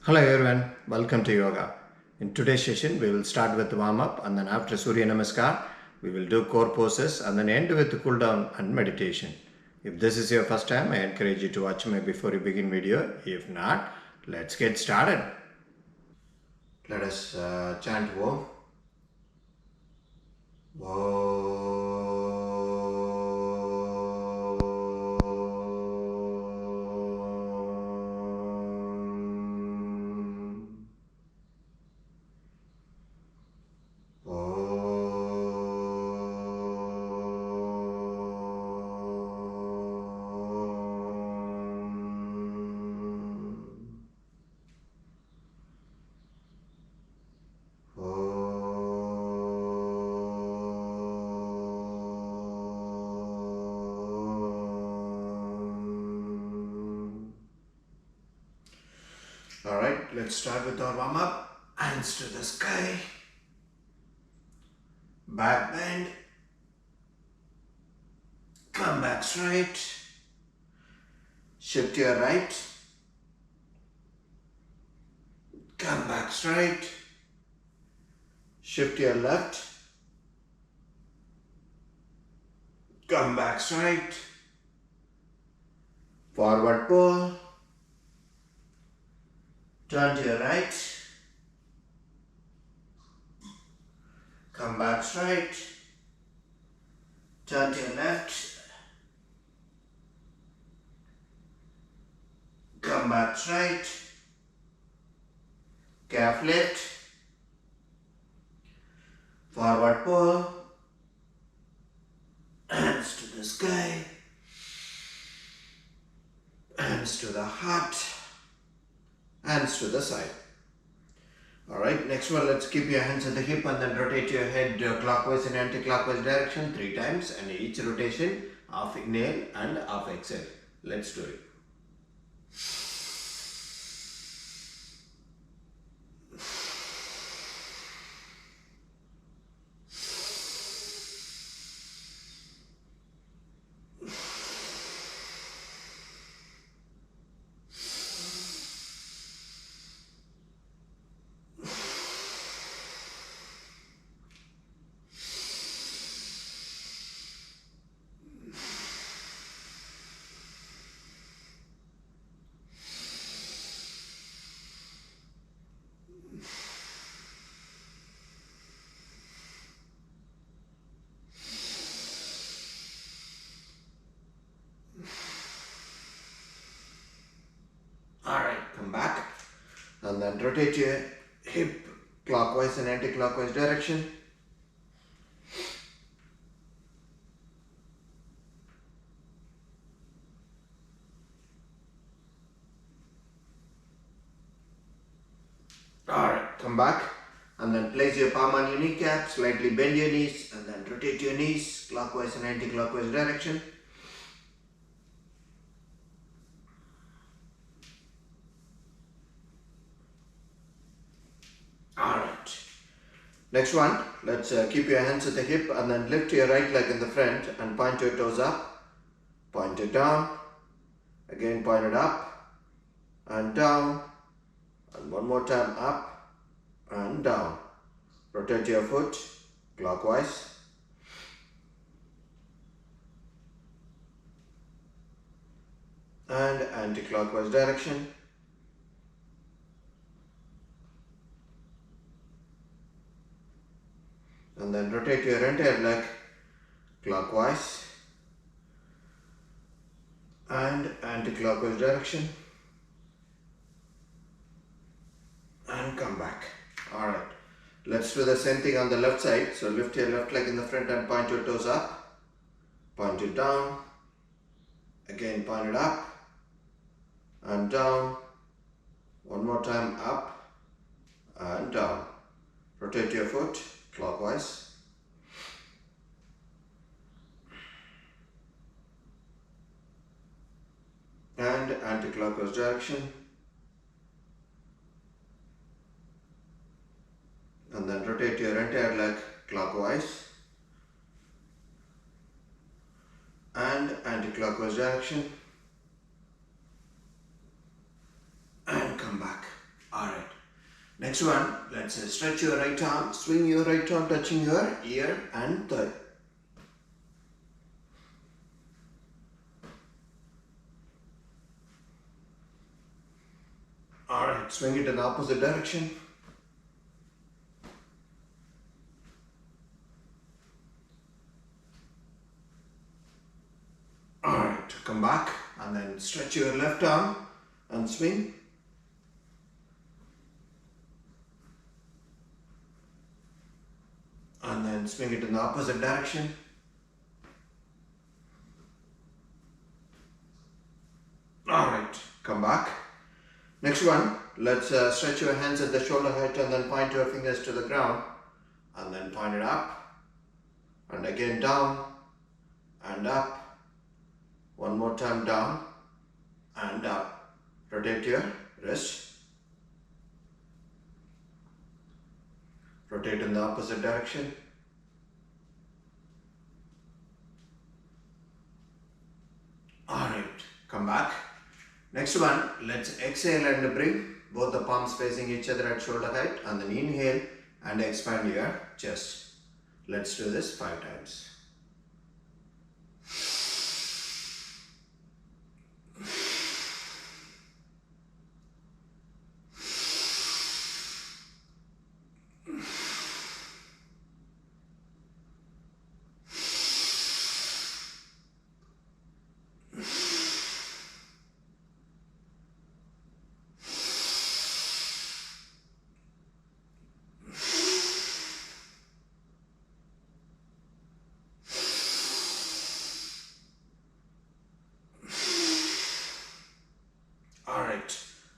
Hello everyone, welcome to yoga. In today's session, we will start with warm up and then after Suryanamaskar, we will do core poses and then end with cool down and meditation. If this is your first time, I encourage you to watch my before you begin video. If not, let's get started. Let us chant Om. Alright, let's start with our warm up. Hands to the sky. Back bend. Come back straight. Shift to your right. Come back straight. Shift to your left. Come back straight. Forward pull. Turn to your right. Come back straight. Turn to your left. Come back straight. Calf lift. Forward pull. Hands to the sky. Hands to the heart. Hands to the side. Alright, next one, let's keep your hands at the hip and then rotate your head clockwise and anti-clockwise direction 3 times, and each rotation half inhale and half exhale. Let's do it. Alright, come back and then rotate your hip clockwise and anti-clockwise direction. Alright, come back and then place your palm on your kneecap, slightly bend your knees and then rotate your knees clockwise and anti-clockwise direction. Alright, next one, let's keep your hands at the hip and then lift your right leg in the front and point your toes up, point it down, again point it up and down, and one more time up and down. Rotate your foot clockwise. And anti-clockwise direction. And then rotate your entire leg clockwise and anti-clockwise direction. And come back. Alright, let's do the same thing on the left side. So lift your left leg in the front and point your toes up. Point it down. Again point it up and down. One more time up and down. Rotate your foot clockwise. And anti-clockwise direction. And then rotate your entire leg clockwise and anti-clockwise direction and come back. Next one, let's stretch your right arm, swing your right arm touching your ear and thigh. Alright, swing it in the opposite direction. Alright, come back and then stretch your left arm and swing. And then swing it in the opposite direction. Alright, come back. Next one, let's stretch your hands at the shoulder height and then point your fingers to the ground. And then point it up. And again down and up. One more time down and up. Rotate your wrist. Rotate in the opposite direction. Alright, come back. Next one, let's exhale and bring both the palms facing each other at shoulder height and then inhale and expand your chest. Let's do this 5 times.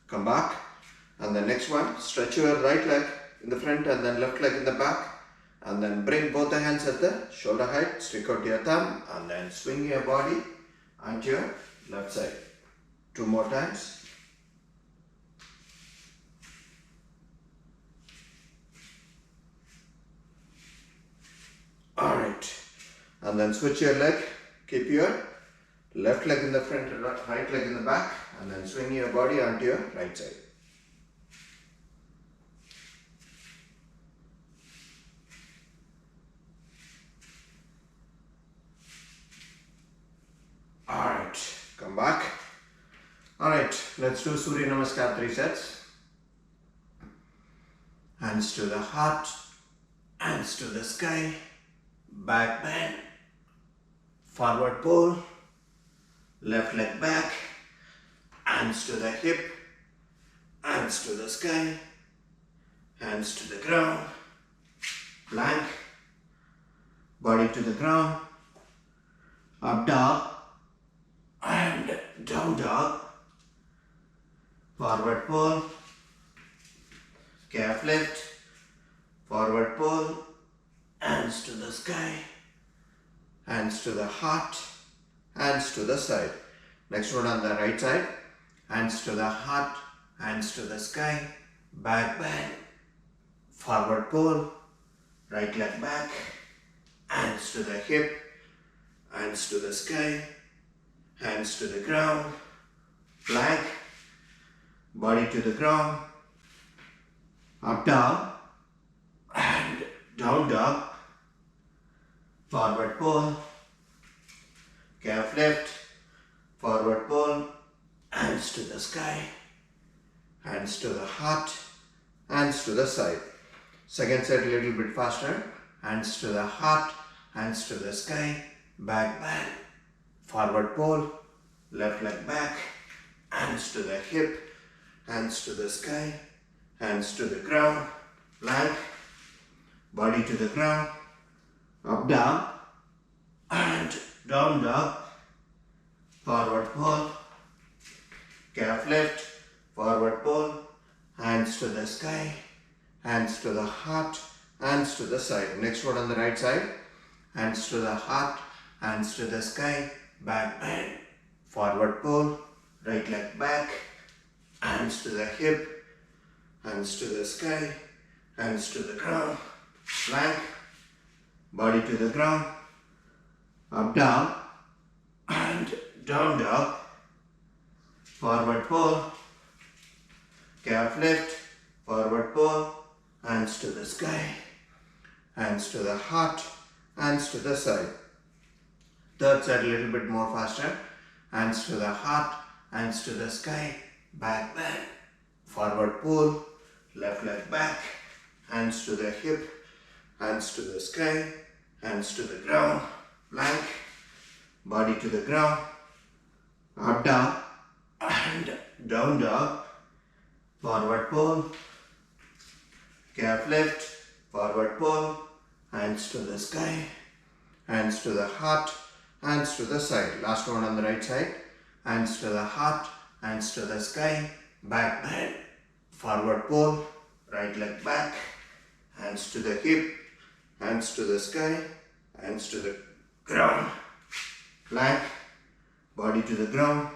Come back, and the next one, stretch your right leg in the front and then left leg in the back, and then bring both the hands at the shoulder height, stick out your thumb and then swing your body onto your left side. 2 more times. Alright, and then switch your leg, keep your left leg in the front, right leg in the back, and then swing your body onto your right side. Alright, come back. Alright, let's do Suryanamaskar 3 sets. Hands to the heart, hands to the sky, back bend, forward pull, left leg back, hands to the hip, hands to the sky, hands to the ground, plank, body to the ground, up dog and down dog, forward pull, calf lift, forward pull, hands to the sky, hands to the heart, hands to the side. Next one on the right side, hands to the heart, hands to the sky, back bend, forward pull, right leg back, hands to the hip, hands to the sky, hands to the ground, plank, body to the ground, up dog and down dog, forward pull, calf lift, forward pull, hands to the sky, hands to the heart, hands to the side. Second set a little bit faster. Hands to the heart, hands to the sky, back bend, forward pull, left leg back, hands to the hip, hands to the sky, hands to the ground, plank, body to the ground, up dog and down dog, forward pull, calf lift, forward pull, hands to the sky, hands to the heart, hands to the side. Next one on the right side, hands to the heart, hands to the sky, back bend, forward pull, right leg back, hands to the hip, hands to the sky, hands to the ground, plank, body to the ground, up dog and down dog, forward pull, calf lift, forward pull, hands to the sky, hands to the heart, hands to the side. Third side a little bit more faster. Hands to the heart, hands to the sky, back bend, forward pull, left leg back, hands to the hip, hands to the sky, hands to the ground, plank, body to the ground, up dog and down dog, forward pull, calf lift, forward pull, hands to the sky, hands to the heart, hands to the side. Last one on the right side. Hands to the heart, hands to the sky, back bend, forward pull, right leg back, hands to the hip, hands to the sky, hands to the ground, plank, body to the ground,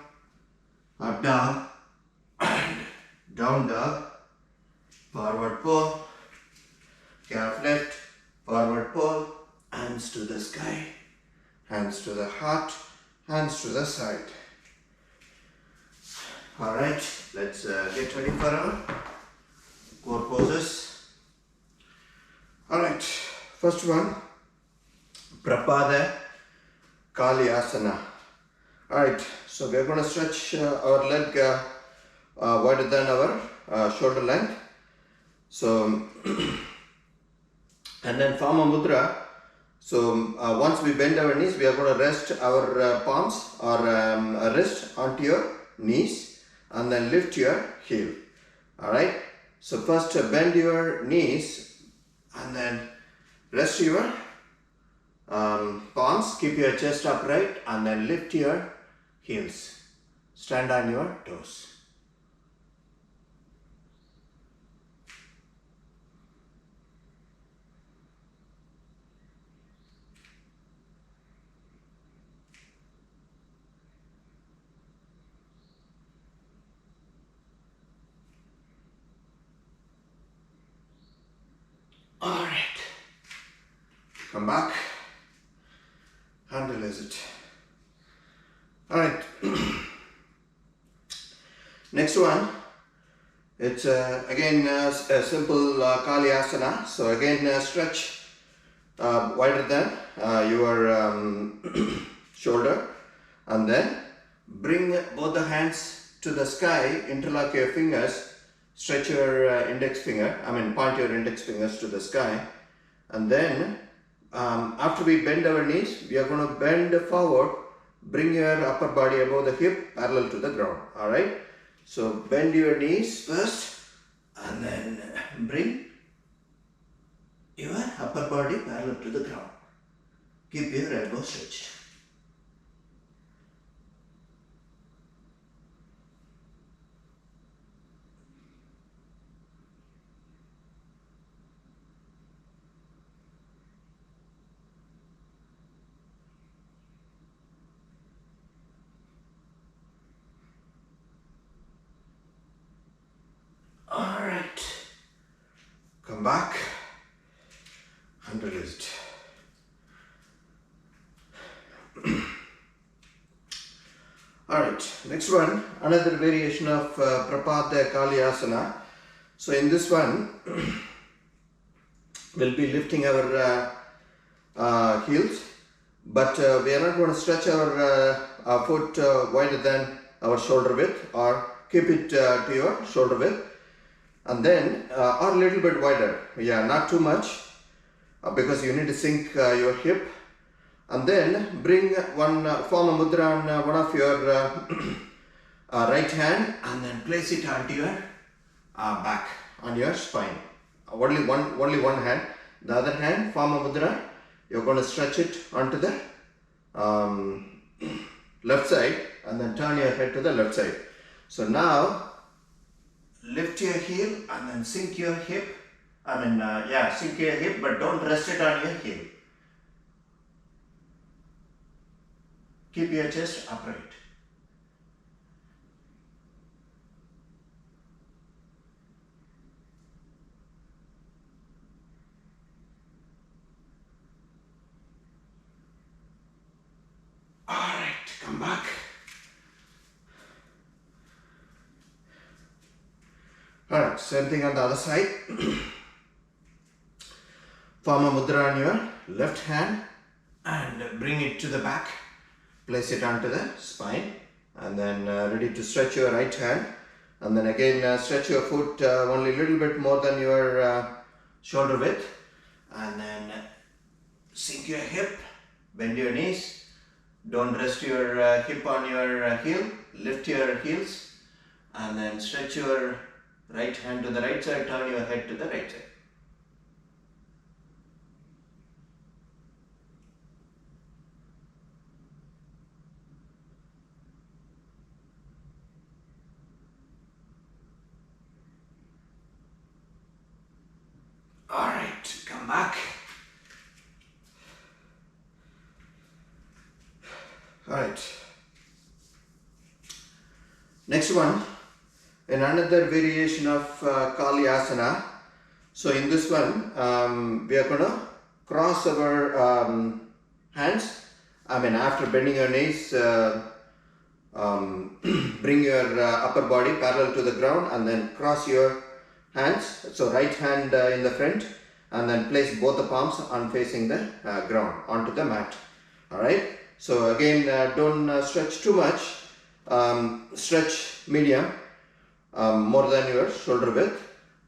up dog and down dog, forward pull, calf lift, forward pull, hands to the sky, hands to the heart, hands to the side. Alright, let's get ready for our core poses. Alright, first one, Prapada, Kalyasana. Alright, so we are going to stretch our leg wider than our shoulder length. So, and then form a mudra. So once we bend our knees, we are going to rest our palms or wrist onto your knees and then lift your heel. Alright, so first bend your knees and then rest your palms, keep your chest upright and then lift your heels. Stand on your toes. Alright, come back and release it. Alright, next one, it's again a simple Kalyasana. So again stretch wider than your shoulder and then bring both the hands to the sky, interlock your fingers. Stretch your point your index fingers to the sky, and then after we bend our knees, we are going to bend forward, bring your upper body above the hip, parallel to the ground. Alright, so bend your knees first and then bring your upper body parallel to the ground. Keep your elbows stretched. Alright, come back and release it. Alright, next one, another variation of Prapada Kalyasana. So in this one, we'll be lifting our heels, but we are not going to stretch our foot wider than our shoulder width, or keep it to your shoulder width. And then or a little bit wider, not too much, because you need to sink your hip, and then bring form a mudra on one of your right hand and then place it onto your back, on your spine. Only one hand. The other hand, form a mudra, you're going to stretch it onto the left side and then turn your head to the left side. So now lift your heel and then sink your hip. Sink your hip, but don't rest it on your heel. Keep your chest upright. Alright, come back. Alright, same thing on the other side. Form a mudra on your left hand and bring it to the back. Place it onto the spine and then ready to stretch your right hand. And then again stretch your foot only a little bit more than your shoulder width. And then sink your hip, bend your knees. Don't rest your hip on your heel. Lift your heels. And then stretch your right hand to the right side, turn your head to the right side. Alright, come back. Alright. Next one, in another variation of Kalyasana. So in this one, we are going to cross our hands. After bending your knees, bring your upper body parallel to the ground and then cross your hands. So right hand in the front and then place both the palms on facing the ground onto the mat. Alright. So again, don't stretch too much. Stretch medium, more than your shoulder width,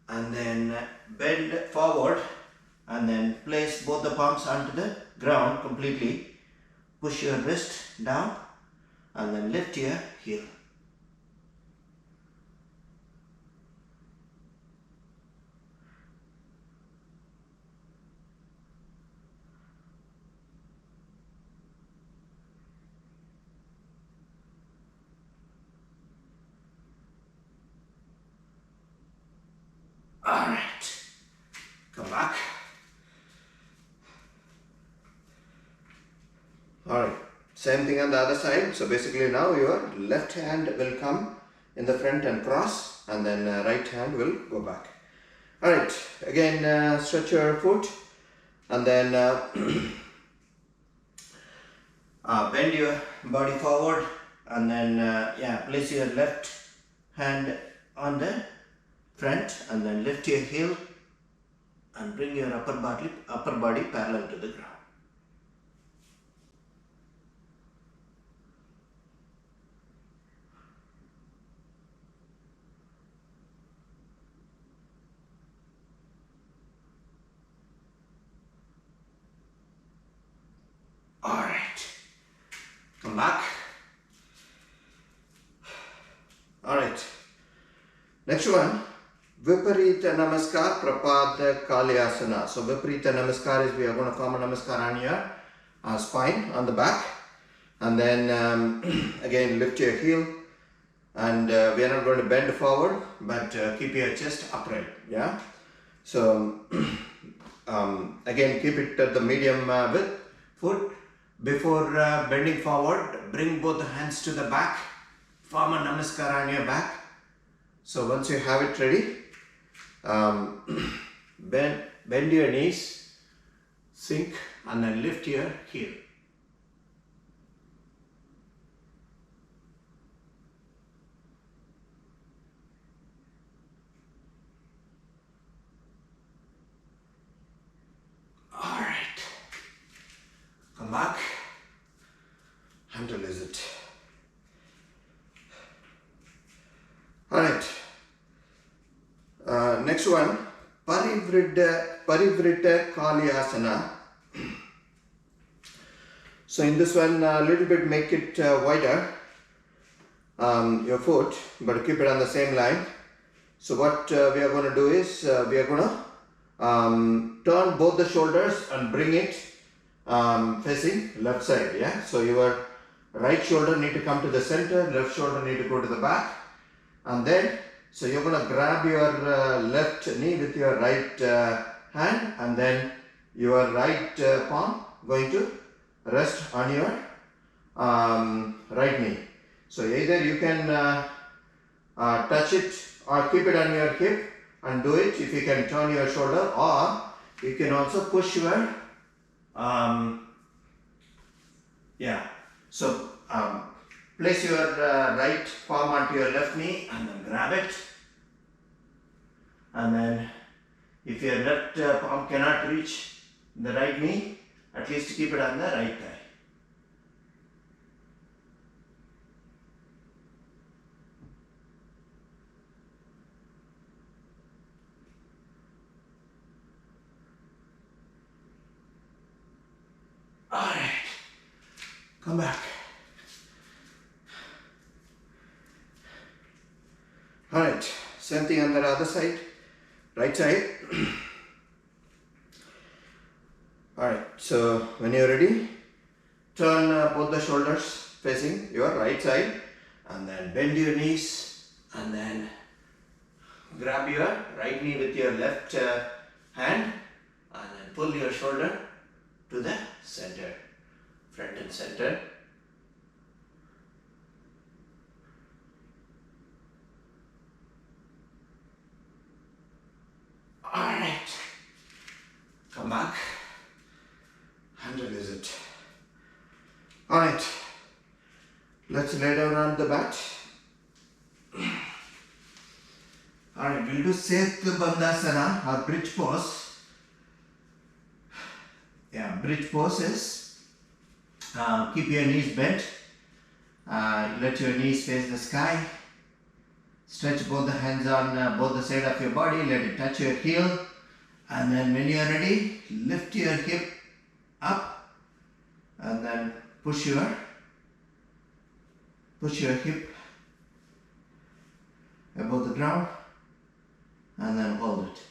and then bend forward and then place both the palms onto the ground completely. Push your wrist down and then lift your heel. Alright, come back. Alright, same thing on the other side. So basically now your left hand will come in the front and cross, and then right hand will go back. Alright, again stretch your foot and then bend your body forward and then place your left hand on the front and then lift your heel and bring your upper body parallel to the ground. Alright, come back. Alright, next one. Viparita Namaskar, Prapada, Kalyasana. So Viparita Namaskar is we are going to form a Namaskar on your spine, on the back. And then again lift your heel. And we are not going to bend forward, but keep your chest upright. Yeah. So again keep it at the medium width foot. Before bending forward, bring both the hands to the back. Form a Namaskar on your back. So once you have it ready, bend your knees, sink and then lift your heel. Alright, come back and release it. Alright. Next one, Parivritta Kalyasana. So in this one, a little bit make it wider, your foot, but keep it on the same line. So what we are going to do is, we are going to turn both the shoulders and bring it facing left side. Yeah. So your right shoulder need to come to the center, left shoulder need to go to the back, and then so you're going to grab your left knee with your right hand, and then your right palm going to rest on your right knee. So either you can touch it or keep it on your hip and do it if you can turn your shoulder, or you can also push your so place your right palm onto your left knee and then grab it And then if your left palm cannot reach the right knee, at least keep it on the right thigh. Alright, come back. Alright, same thing on the other side, right side. Alright, so when you're ready, turn both the shoulders facing your right side and then bend your knees and then grab your right knee with your left hand and then pull your shoulder to the center, front and center. Alright, come back and release it. Alright, let's lay down on the mat. Alright, we'll do Sethu Bandhasana or bridge pose. Yeah, bridge pose is keep your knees bent, let your knees face the sky, stretch both the hands on both the side of your body, let it touch your heel, and then when you are ready, lift your hip up and then push your hip above the ground and then hold it.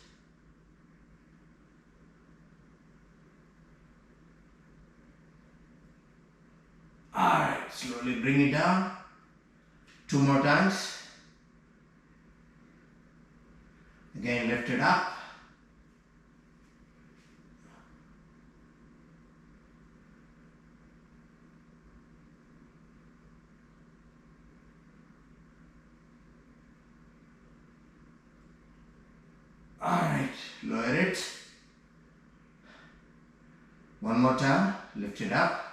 Alright, slowly bring it down. 2 more times. Again, lift it up. Alright, lower it. 1 more time, lift it up.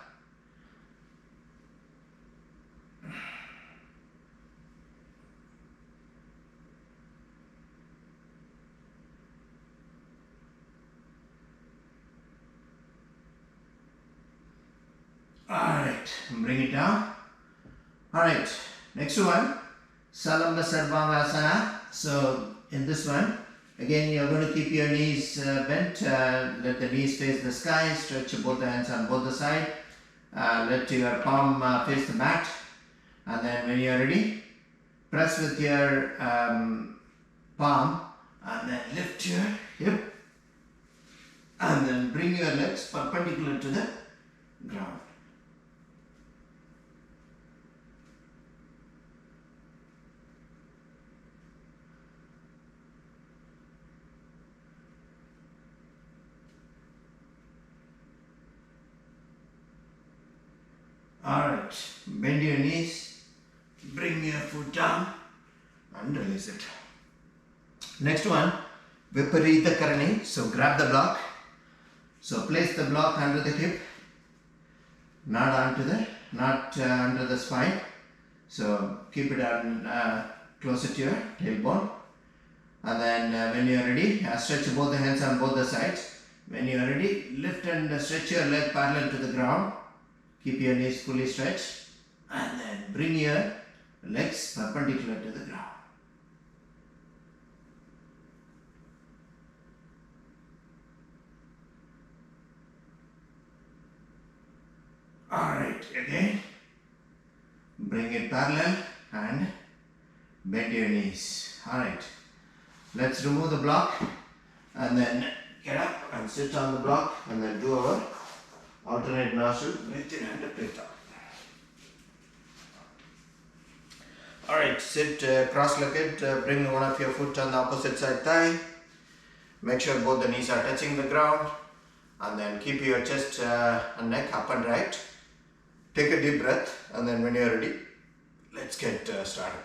Alright, bring it down. Alright, next one, Salamba Savangasana. So in this one, again you're going to keep your knees bent, let the knees face the sky, stretch both the hands on both the side, let your palm face the mat, and then when you're ready, press with your palm and then lift your hip and then bring your legs perpendicular to the ground. Alright, bend your knees, bring your foot down and release it. Next one, Viparita Karani. So grab the block. So place the block under the hip, not under the spine. So keep it on closer to your tailbone. And then when you are ready, stretch both the hands on both the sides. When you are ready, lift and stretch your leg parallel to the ground. Keep your knees fully stretched and then bring your legs perpendicular to the ground. Alright, again, bring it parallel and bend your knees. Alright, let's remove the block and then get up and sit on the block and then do our alternate nostril, breathe in and breathe out. Alright, sit cross-legged, bring one of your foot on the opposite side thigh. Make sure both the knees are touching the ground and then keep your chest and neck up and right. Take a deep breath and then when you are ready, let's get started.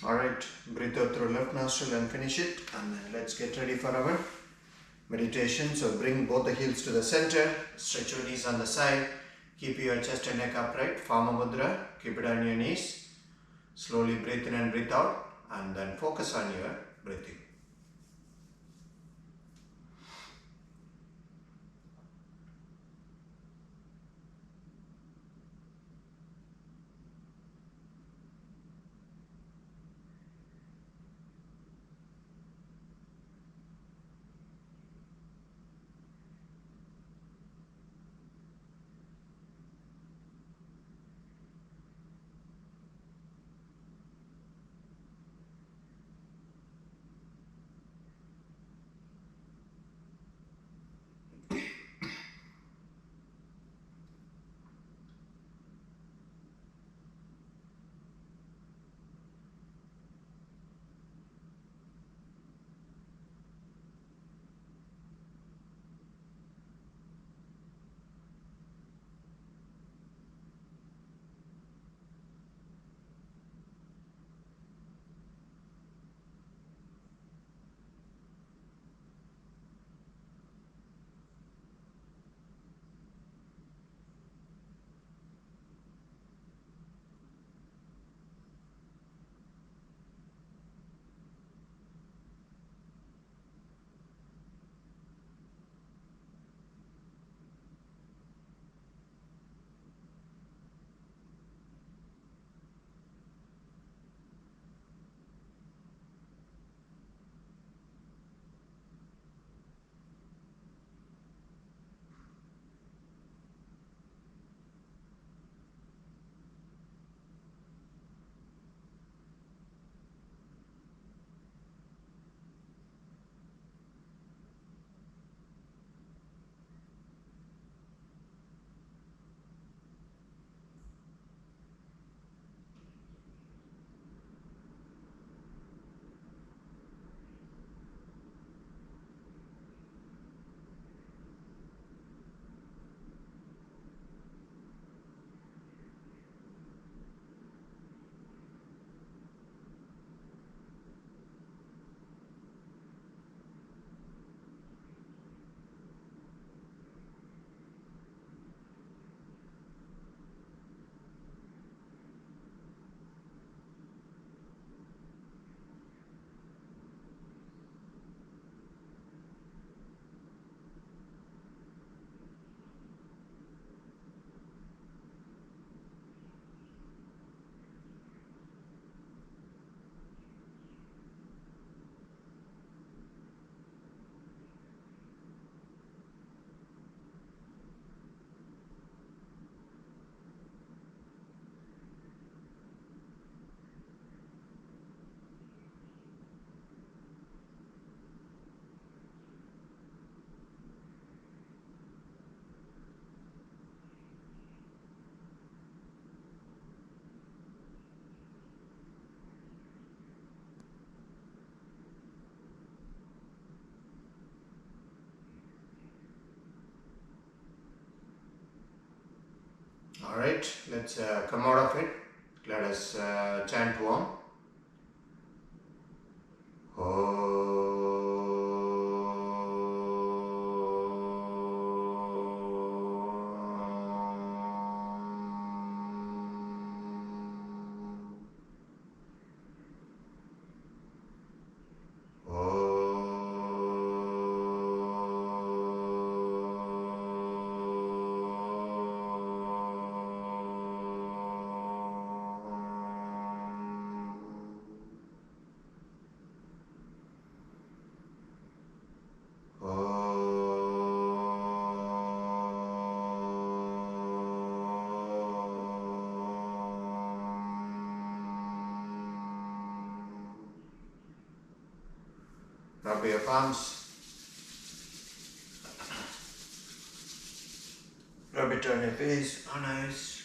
Alright, breathe out through left nostril and finish it. And then let's get ready for our meditation. So bring both the heels to the center, stretch your knees on the side, keep your chest and neck upright, Pama Mudra, keep it on your knees. Slowly breathe in and breathe out, and then focus on your breathing. Alright, let's come out of it. Let us chant Om. Rub your palms. Rub it on your face, on eyes.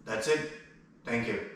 That's it. Thank you.